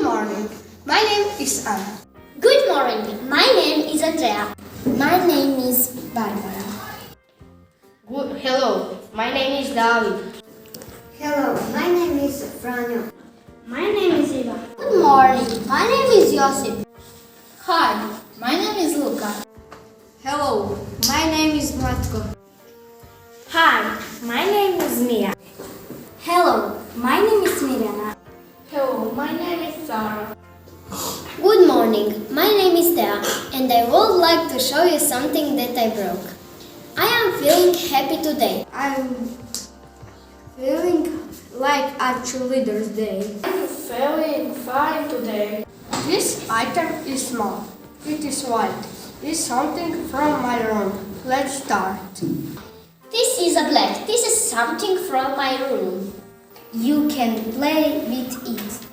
morning. My name is Anna. Good morning. My name is Andrea. My name is Barbara. Hello. My name is David. Hello, my name is Franjo. My name is Iva. Good morning. My name is Josip. Hi, my name is Luka. Hello. My name is Matko. Hi, my name is Mia. Hello, my name is Mirjana. Hello, my name is Sara. Good morning. My name is Thea, and I would like to show you something that I broke. I am feeling happy today. I'm feeling like a cheerleader's day. I'm feeling fine today. This item is small. It is white. It's something from my room. Let's start. This is a black. This is something from my room. You can play with it.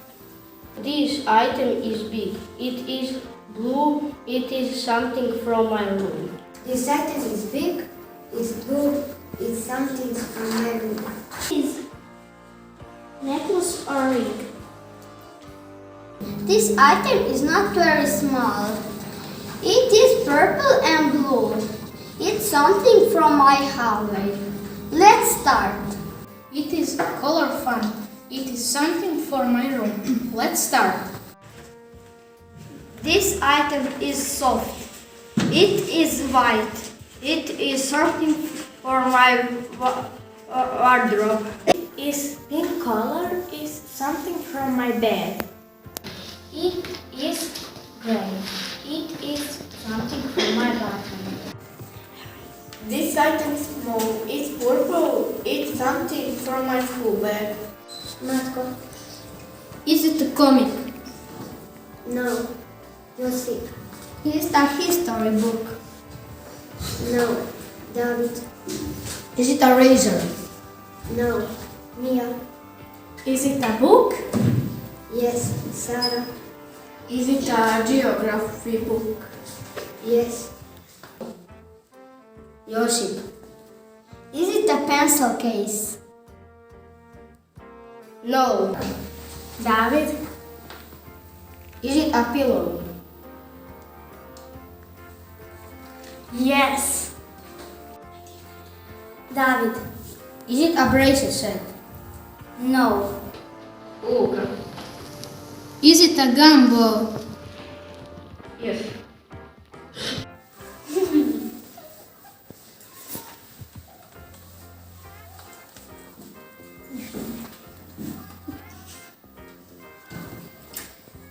This item is big. It is blue. It is something from my room. This item is big, is blue, is something from my room. Is necklace or ring. This item is not very small. It is purple and blue. It's something from my hallway. Let's start. It is color fun. It is something for my room. Let's start. This item is soft. It is white. It is something for my wardrobe. Is pink color is something from my bed. It is gray. It is something from my bathroom. This item is small. It's purple. It's something from my school bag. Matko? Is it a comic? No. Josip? Is it a history book? No. David? Is it a razor? No. Mia? Is it a book? Yes. Sara? Is it a geography book? Yes. Josip. Is it a pencil case? No. David. Is it a pillow? Yes. David. Is it a bracelet set? No. Luka. Is it a gumball? Yes.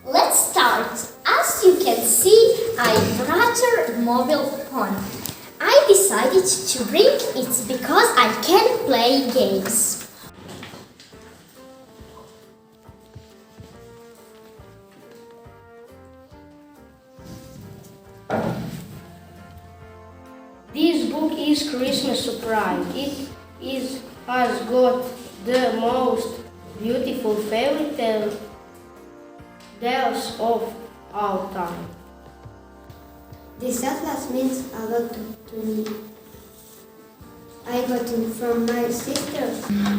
Let's start. As you can see, I brought a mobile phone. I decided to bring it because I can play games. This book is Christmas surprise. Has got the most beautiful fairy tales of all time. This atlas means a lot to me. I got it from my sister.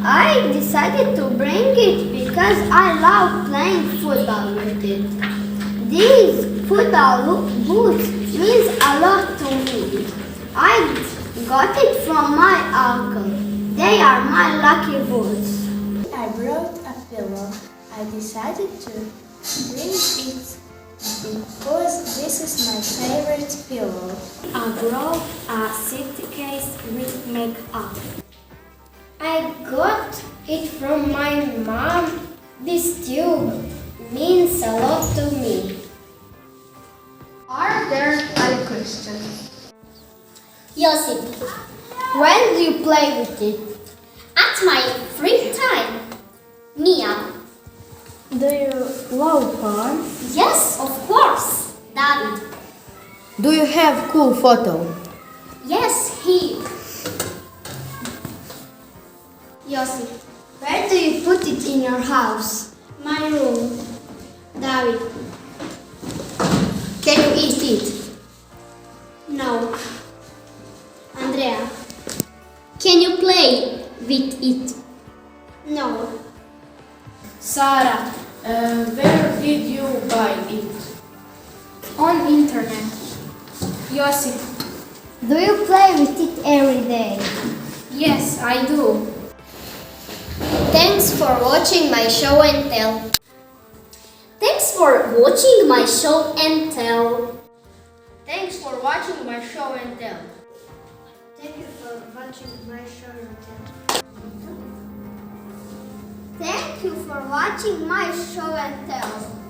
I decided to bring it because I love playing football with it. These football boots means a lot to me. I got it from my uncle. They are my lucky boots. I brought a pillow. I decided to bring it because this is my favorite pillow. I brought a suitcase with makeup. I got it from my mom. This tube means a lot to me. Are there any questions? Josip, when do you play with it? At my free time. Mia. Do you love fun? Yes, of course. David. Do you have cool photo? Yes, he. Josip, where do you put it in your house? My room. David. Can you eat it? No. Andrea. Can you play with it? No. Sara, where did did you buy it? On internet. Josip. Do you play with it every day? Yes, I do. Thanks for watching my show and tell. Thanks for watching my show and tell. Thanks for watching my show and tell. Thank you for watching my show and tell. Thank you for watching my show and tell.